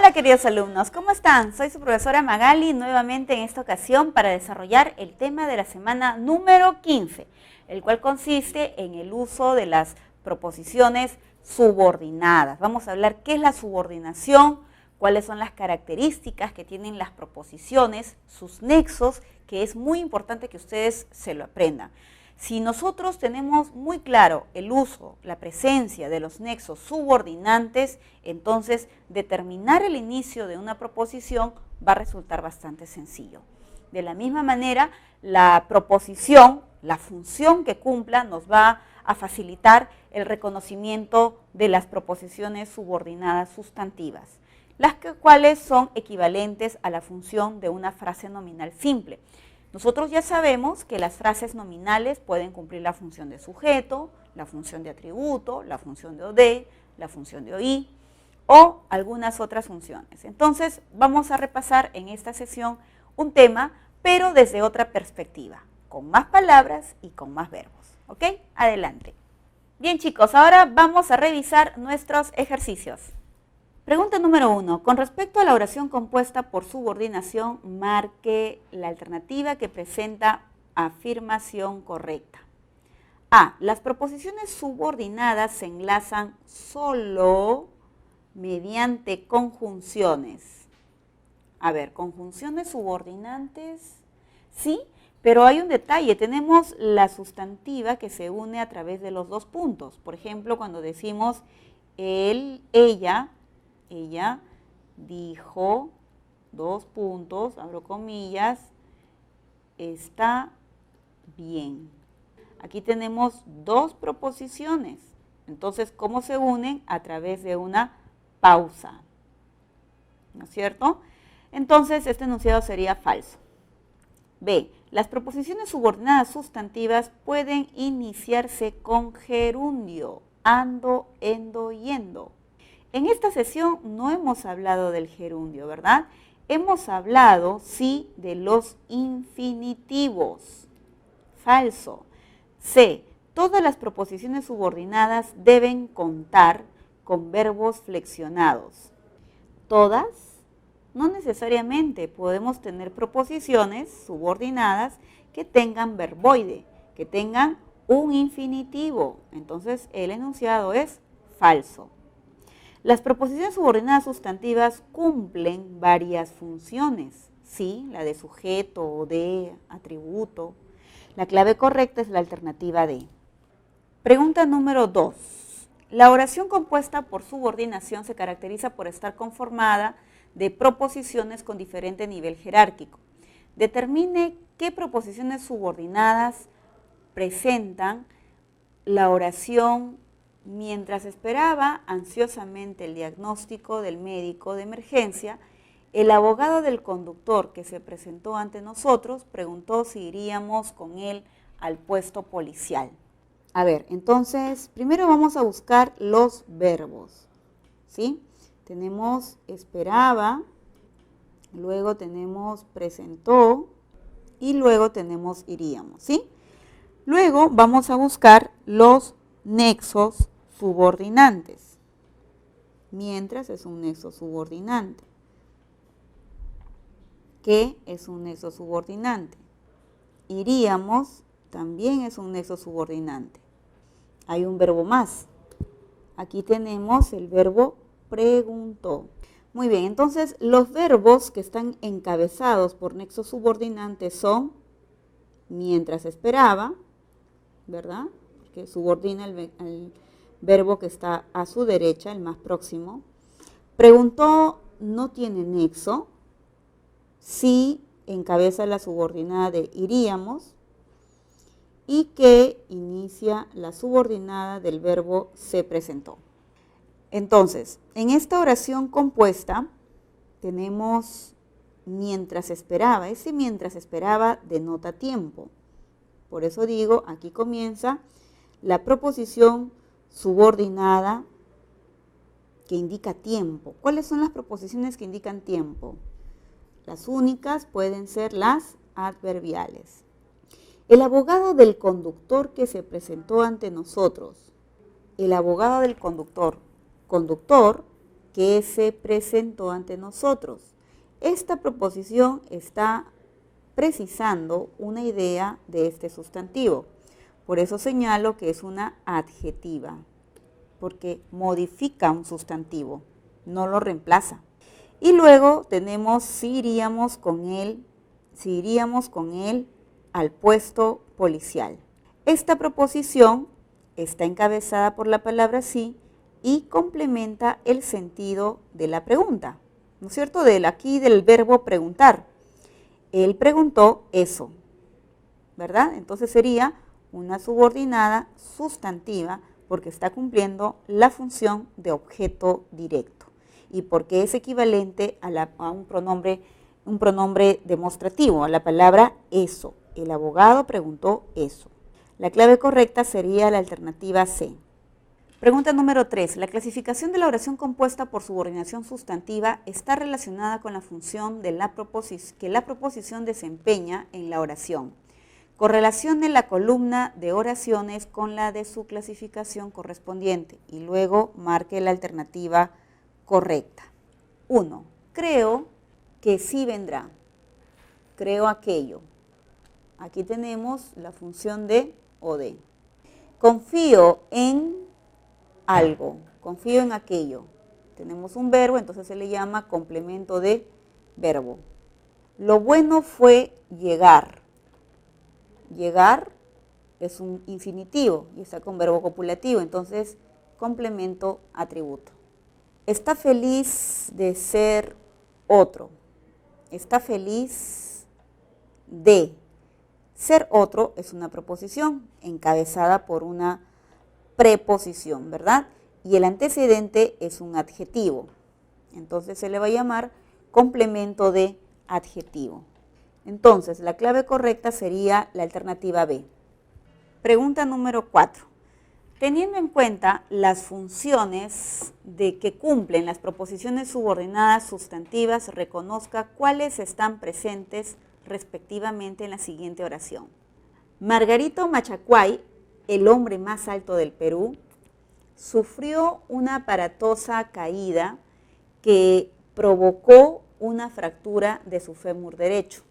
Hola queridos alumnos, ¿cómo están? Soy su profesora Magali, nuevamente en esta ocasión para desarrollar el tema de la semana número 15, el cual consiste en el uso de las proposiciones subordinadas. Vamos a hablar qué es la subordinación, cuáles son las características que tienen las proposiciones, sus nexos, que es muy importante que ustedes se lo aprendan. Si nosotros tenemos muy claro el uso, la presencia de los nexos subordinantes, entonces determinar el inicio de una proposición va a resultar bastante sencillo. De la misma manera, la proposición, la función que cumpla, nos va a facilitar el reconocimiento de las proposiciones subordinadas sustantivas, las cuales son equivalentes a la función de una frase nominal simple. Nosotros ya sabemos que las frases nominales pueden cumplir la función de sujeto, la función de atributo, la función de OD, la función de OI o algunas otras funciones. Entonces vamos a repasar en esta sesión un tema, pero desde otra perspectiva, con más palabras y con más verbos. ¿Ok? Adelante. Bien chicos, ahora vamos a revisar nuestros ejercicios. Pregunta número 1. Con respecto a la oración compuesta por subordinación, marque la alternativa que presenta afirmación correcta. A. Las proposiciones subordinadas se enlazan solo mediante conjunciones. A ver, conjunciones subordinantes, sí, pero hay un detalle. Tenemos la sustantiva que se une a través de los dos puntos. Por ejemplo, cuando decimos él, ella dijo, dos puntos, abro comillas, está bien. Aquí tenemos dos proposiciones. Entonces, ¿cómo se unen? A través de una pausa. ¿No es cierto? Entonces, este enunciado sería falso. B. Las proposiciones subordinadas sustantivas pueden iniciarse con gerundio, ando, endo, yendo. En esta sesión no hemos hablado del gerundio, ¿verdad? Hemos hablado, sí, de los infinitivos. Falso. C. Todas las proposiciones subordinadas deben contar con verbos flexionados. ¿Todas? No necesariamente. Podemos tener proposiciones subordinadas que tengan verboide, que tengan un infinitivo. Entonces, el enunciado es falso. Las proposiciones subordinadas sustantivas cumplen varias funciones, ¿sí? La de sujeto o de atributo. La clave correcta es la alternativa D. Pregunta número 2. La oración compuesta por subordinación se caracteriza por estar conformada de proposiciones con diferente nivel jerárquico. Determine qué proposiciones subordinadas presentan la oración. Mientras esperaba ansiosamente el diagnóstico del médico de emergencia, el abogado del conductor que se presentó ante nosotros preguntó si iríamos con él al puesto policial. A ver, entonces, primero vamos a buscar los verbos, ¿sí? Tenemos esperaba, luego tenemos presentó y luego tenemos iríamos, ¿sí? Luego vamos a buscar los nexos subordinantes. Mientras es un nexo subordinante. ¿Qué es un nexo subordinante? Iríamos también es un nexo subordinante. Hay un verbo más. Aquí tenemos el verbo preguntó. Muy bien, entonces los verbos que están encabezados por nexos subordinantes son mientras esperaba, ¿verdad? Que subordina el verbo que está a su derecha, el más próximo. Preguntó no tiene nexo, sí encabeza la subordinada de iríamos y que inicia la subordinada del verbo se presentó. Entonces, en esta oración compuesta tenemos mientras esperaba. Ese mientras esperaba denota tiempo. Por eso digo, aquí comienza la proposición subordinada que indica tiempo. ¿Cuáles son las proposiciones que indican tiempo? Las únicas pueden ser las adverbiales. El abogado del conductor que se presentó ante nosotros. El abogado del conductor. Conductor que se presentó ante nosotros. Esta proposición está precisando una idea de este sustantivo. Por eso señalo que es una adjetiva, porque modifica un sustantivo, no lo reemplaza. Y luego tenemos si iríamos con él al puesto policial. Esta proposición está encabezada por la palabra sí y complementa el sentido de la pregunta, ¿no es cierto? Aquí del verbo preguntar. Él preguntó eso, ¿verdad? Entonces sería una subordinada sustantiva porque está cumpliendo la función de objeto directo y porque es equivalente a un pronombre demostrativo, a la palabra eso. El abogado preguntó eso. La clave correcta sería la alternativa C. Pregunta número 3. La clasificación de la oración compuesta por subordinación sustantiva está relacionada con la función que la proposición desempeña en la oración. Correlacione la columna de oraciones con la de su clasificación correspondiente y luego marque la alternativa correcta. 1. Creo que sí vendrá. Creo aquello. Aquí tenemos la función de o de. Confío en algo, confío en aquello. Tenemos un verbo, entonces se le llama complemento de verbo. Lo bueno fue llegar. Llegar es un infinitivo y está con verbo copulativo, entonces complemento atributo. Está feliz de ser otro. Está feliz de. Ser otro es una proposición encabezada por una preposición, ¿verdad? Y el antecedente es un adjetivo. Entonces se le va a llamar complemento de adjetivo. Entonces la clave correcta sería la alternativa B. Pregunta número 4. Teniendo en cuenta las funciones de que cumplen las proposiciones subordinadas sustantivas, reconozca cuáles están presentes respectivamente en la siguiente oración. Margarito Machacuay, el hombre más alto del Perú, sufrió una aparatosa caída que provocó una fractura de su fémur derecho.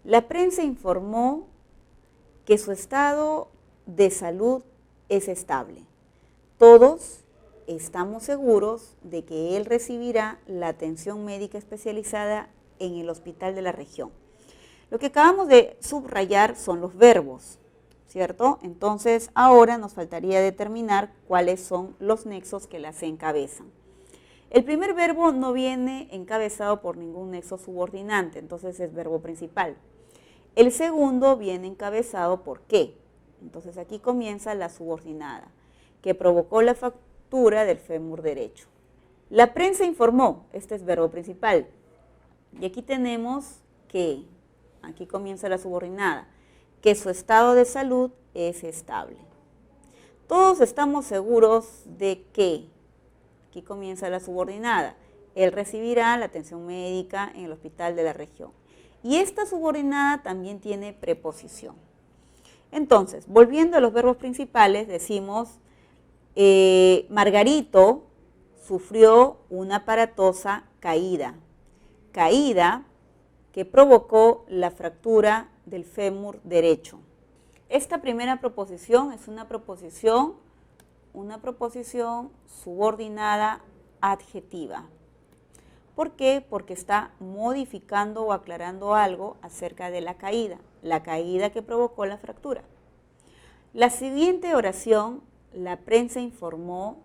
La prensa informó que su estado de salud es estable. Todos estamos seguros de que él recibirá la atención médica especializada en el hospital de la región. Lo que acabamos de subrayar son los verbos, ¿cierto? Entonces ahora nos faltaría determinar cuáles son los nexos que las encabezan. El primer verbo no viene encabezado por ningún nexo subordinante, entonces es verbo principal. El segundo viene encabezado por qué. Entonces aquí comienza la subordinada, que provocó la fractura del fémur derecho. La prensa informó, este es verbo principal. Y aquí tenemos que, aquí comienza la subordinada, que su estado de salud es estable. Todos estamos seguros de que, aquí comienza la subordinada, él recibirá la atención médica en el hospital de la región. Y esta subordinada también tiene preposición. Entonces, volviendo a los verbos principales, decimos, Margarito sufrió una aparatosa caída. Caída que provocó la fractura del fémur derecho. Esta primera proposición es una proposición subordinada adjetiva. ¿Por qué? Porque está modificando o aclarando algo acerca de la caída que provocó la fractura. La siguiente oración, la prensa informó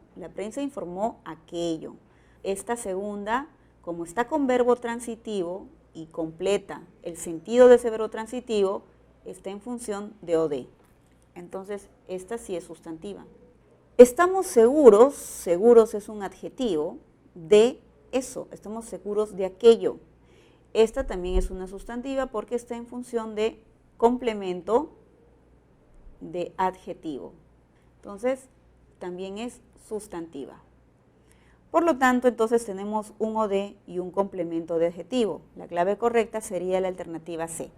aquello. Esta segunda, como está con verbo transitivo y completa el sentido de ese verbo transitivo, está en función de o de. Entonces, esta sí es sustantiva. Estamos seguros, seguros es un adjetivo, de eso, estamos seguros de aquello. Esta también es una sustantiva porque está en función de complemento de adjetivo. Entonces, también es sustantiva. Por lo tanto, entonces tenemos un o de y un complemento de adjetivo. La clave correcta sería la alternativa C.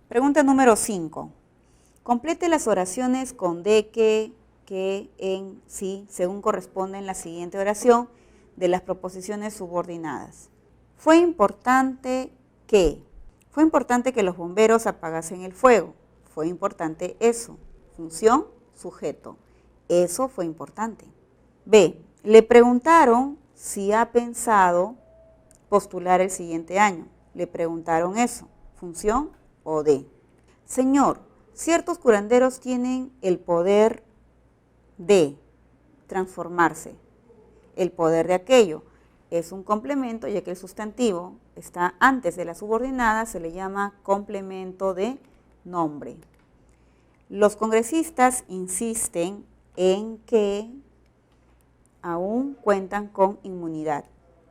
Pregunta número 5. Complete las oraciones con de, que, en, sí, según corresponde en la siguiente oración, de las proposiciones subordinadas. Fue importante que los bomberos apagasen el fuego. Fue importante eso. Función, sujeto. Eso fue importante. B. Le preguntaron si ha pensado postular el siguiente año. Le preguntaron eso. Función o D. Señor, ciertos curanderos tienen el poder de transformarse. El poder de aquello es un complemento, ya que el sustantivo está antes de la subordinada, se le llama complemento de nombre. Los congresistas insisten en que aún cuentan con inmunidad.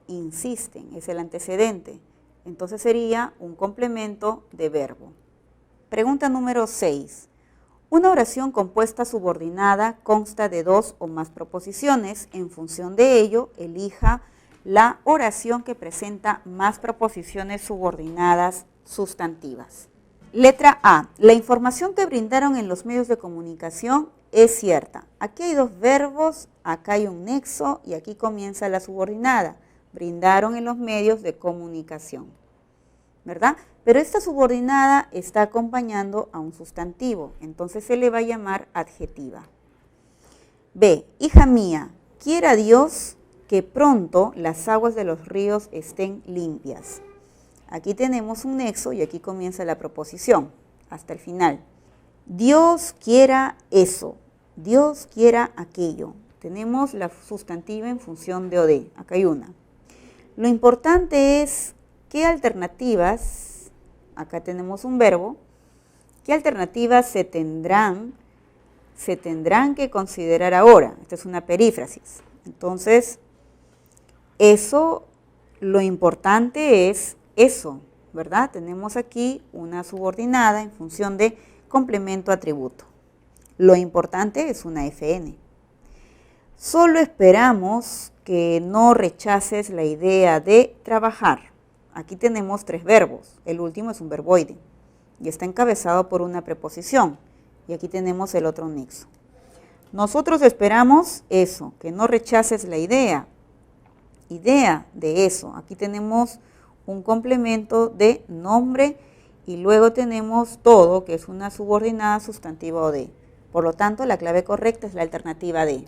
Insisten, es el antecedente. Entonces sería un complemento de verbo. Pregunta número 6. Una oración compuesta subordinada consta de 2 o más proposiciones. En función de ello, elija la oración que presenta más proposiciones subordinadas sustantivas. Letra A. La información que brindaron en los medios de comunicación es cierta. Aquí hay 2 verbos, acá hay un nexo y aquí comienza la subordinada. Brindaron en los medios de comunicación, ¿verdad? Pero esta subordinada está acompañando a un sustantivo, entonces se le va a llamar adjetiva. B. Hija mía, quiera Dios que pronto las aguas de los ríos estén limpias. Aquí tenemos un nexo y aquí comienza la proposición, hasta el final. Dios quiera eso, Dios quiera aquello. Tenemos la sustantiva en función de OD, acá hay una. Lo importante es qué alternativas, acá tenemos un verbo, qué alternativas se tendrán que considerar ahora. Esta es una perífrasis. Entonces, eso, lo importante es eso, ¿verdad? Tenemos aquí una subordinada en función de complemento atributo. Lo importante es una FN. Solo esperamos que no rechaces la idea de trabajar. Aquí tenemos 3 verbos. El último es un verboide y está encabezado por una preposición. Y aquí tenemos el otro nexo. Nosotros esperamos eso, que no rechaces la idea. Idea de eso. Aquí tenemos un complemento de nombre y luego tenemos todo, que es una subordinada sustantiva o de. Por lo tanto, la clave correcta es la alternativa D.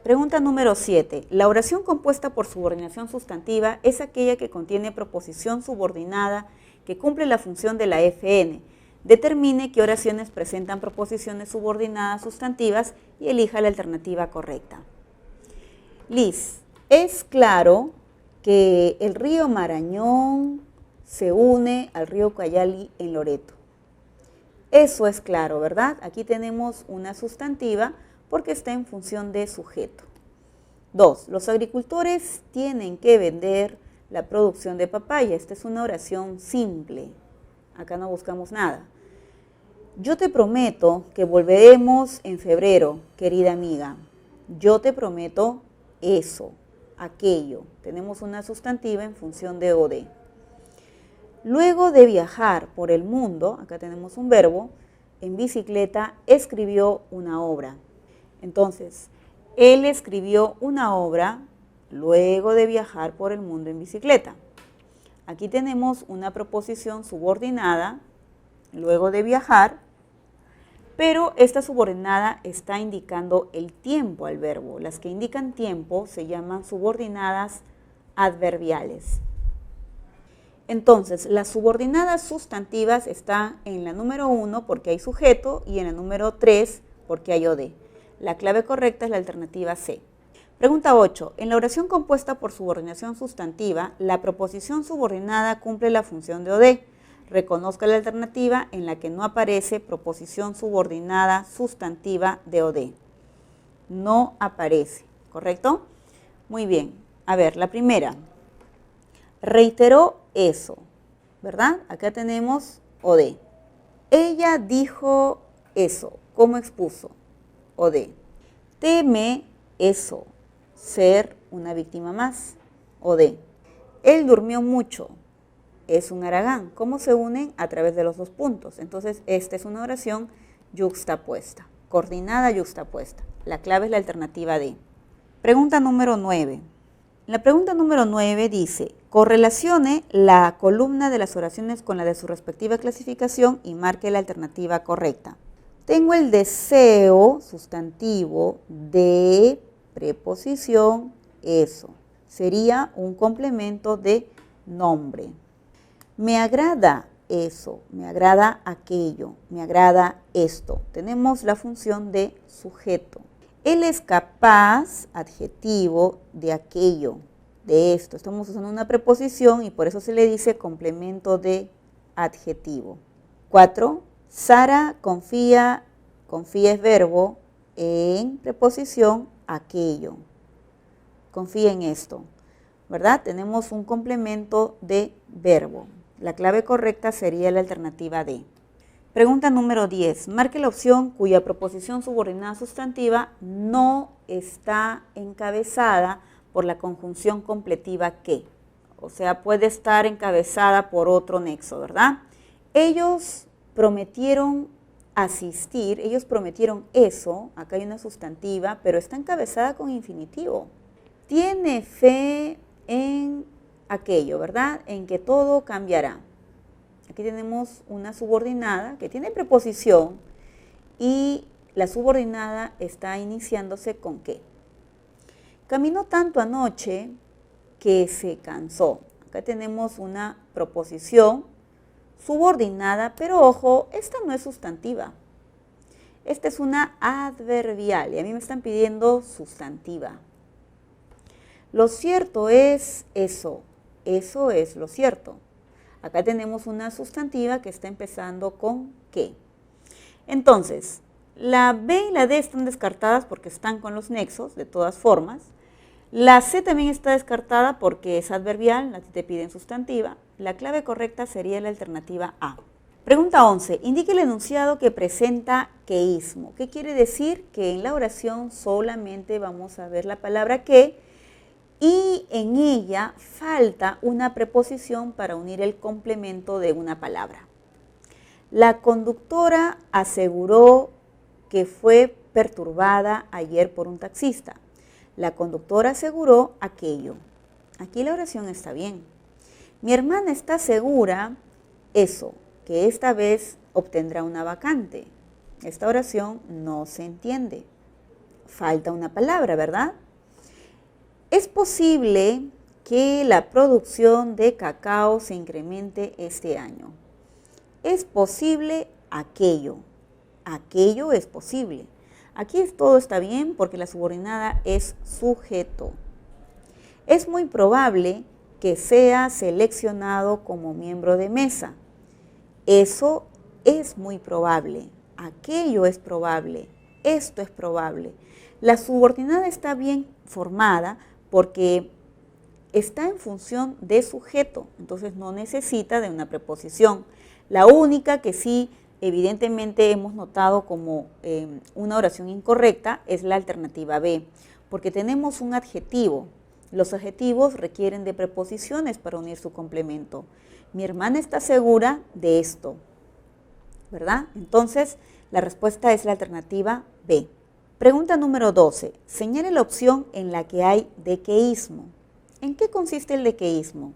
Pregunta número 7. La oración compuesta por subordinación sustantiva es aquella que contiene proposición subordinada que cumple la función de la FN. Determine qué oraciones presentan proposiciones subordinadas sustantivas y elija la alternativa correcta. Liz, es claro que el río Marañón se une al río Ucayali en Loreto. Eso es claro, ¿verdad? Aquí tenemos una sustantiva porque está en función de sujeto. 2. Los agricultores tienen que vender la producción de papaya. Esta es una oración simple. Acá no buscamos nada. Yo te prometo que volveremos en febrero, querida amiga. Yo te prometo eso, aquello. Tenemos una sustantiva en función de OD. Luego de viajar por el mundo, acá tenemos un verbo, en bicicleta escribió una obra. Entonces, él escribió una obra luego de viajar por el mundo en bicicleta. Aquí tenemos una proposición subordinada, luego de viajar, pero esta subordinada está indicando el tiempo al verbo. Las que indican tiempo se llaman subordinadas adverbiales. Entonces, las subordinadas sustantivas están en la número 1 porque hay sujeto y en la número 3 porque hay OD. La clave correcta es la alternativa C. Pregunta 8. En la oración compuesta por subordinación sustantiva, la proposición subordinada cumple la función de OD. Reconozca la alternativa en la que no aparece proposición subordinada sustantiva de OD. No aparece, ¿correcto? Muy bien. A ver, la primera. Reiteró eso, ¿verdad? Acá tenemos OD. Ella dijo eso. ¿Cómo expuso? OD. Teme eso, ser una víctima más. OD. Él durmió mucho. Es un haragán. ¿Cómo se unen? A través de los 2 puntos. Entonces, esta es una oración yuxtapuesta, coordinada yuxtapuesta. La clave es la alternativa D. Pregunta número 9. La pregunta número 9 dice, correlacione la columna de las oraciones con la de su respectiva clasificación y marque la alternativa correcta. Tengo el deseo, sustantivo, de preposición, eso. Sería un complemento de nombre. Me agrada eso, me agrada aquello, me agrada esto. Tenemos la función de sujeto. Él es capaz, adjetivo, de aquello, de esto. Estamos usando una preposición y por eso se le dice complemento de adjetivo. 4. Sara confía es verbo, en preposición aquello. Confía en esto, ¿verdad? Tenemos un complemento de verbo. La clave correcta sería la alternativa D. Pregunta número 10. Marque la opción cuya proposición subordinada sustantiva no está encabezada por la conjunción completiva que. O sea, puede estar encabezada por otro nexo, ¿verdad? Ellos prometieron asistir, ellos prometieron eso, acá hay una sustantiva, pero está encabezada con infinitivo. Tiene fe en aquello, ¿verdad? En que todo cambiará. Aquí tenemos una subordinada que tiene preposición y la subordinada está iniciándose con qué. Caminó tanto anoche que se cansó. Acá tenemos una proposición subordinada, pero ojo, esta no es sustantiva. Esta es una adverbial y a mí me están pidiendo sustantiva. Lo cierto es eso es lo cierto. Acá tenemos una sustantiva que está empezando con qué. Entonces, la B y la D están descartadas porque están con los nexos, de todas formas. La C también está descartada porque es adverbial, a ti te piden sustantiva. La clave correcta sería la alternativa A. Pregunta 11. Indique el enunciado que presenta queísmo. ¿Qué quiere decir? Que en la oración solamente vamos a ver la palabra que y en ella falta una preposición para unir el complemento de una palabra. La conductora aseguró que fue perturbada ayer por un taxista. La conductora aseguró aquello. Aquí la oración está bien. Mi hermana está segura, eso, que esta vez obtendrá una vacante. Esta oración no se entiende. Falta una palabra, ¿verdad? Es posible que la producción de cacao se incremente este año. Es posible aquello. Aquello es posible. Aquí todo está bien porque la subordinada es sujeto. Es muy probable que sea seleccionado como miembro de mesa. Eso es muy probable. Aquello es probable. Esto es probable. La subordinada está bien formada porque está en función de sujeto, entonces no necesita de una preposición. La única que sí evidentemente hemos notado como una oración incorrecta es la alternativa B, porque tenemos un adjetivo. Los adjetivos requieren de preposiciones para unir su complemento. Mi hermana está segura de esto, ¿verdad? Entonces la respuesta es la alternativa B. Pregunta número 12. Señale la opción en la que hay dequeísmo. ¿En qué consiste el dequeísmo?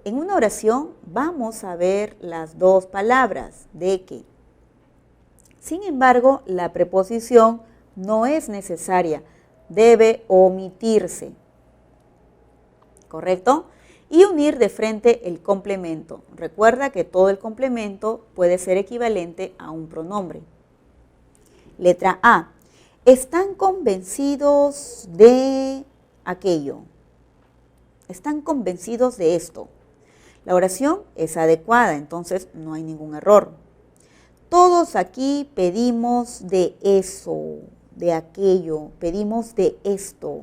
En una oración vamos a ver las dos palabras, de que. Sin embargo, la preposición no es necesaria, debe omitirse. ¿Correcto? Y unir de frente el complemento. Recuerda que todo el complemento puede ser equivalente a un pronombre. Letra A. Están convencidos de aquello. Están convencidos de esto. La oración es adecuada, entonces no hay ningún error. Todos aquí pedimos de eso, de aquello, pedimos de esto.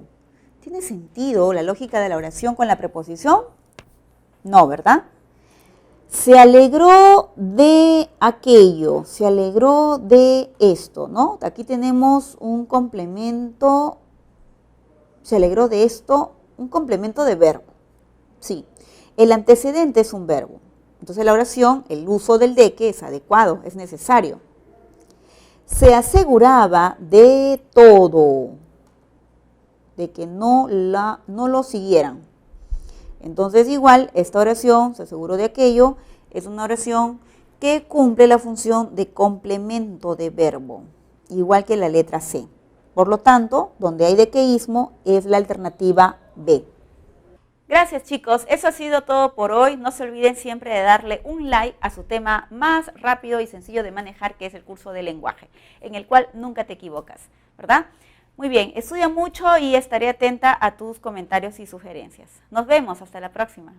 ¿Tiene sentido la lógica de la oración con la preposición? No, ¿verdad? Se alegró de aquello, se alegró de esto, ¿no? Aquí tenemos un complemento, se alegró de esto, un complemento de verbo. Sí, el antecedente es un verbo. Entonces la oración, el uso del de que es adecuado, es necesario. Se aseguraba de todo de que no lo siguieran. Entonces igual esta oración, se aseguró de aquello, es una oración que cumple la función de complemento de verbo, igual que la letra C. Por lo tanto, donde hay dequeísmo es la alternativa B. Gracias chicos, eso ha sido todo por hoy. No se olviden siempre de darle un like a su tema más rápido y sencillo de manejar, que es el curso de lenguaje, en el cual nunca te equivocas, ¿verdad? Muy bien, estudia mucho y estaré atenta a tus comentarios y sugerencias. Nos vemos, hasta la próxima.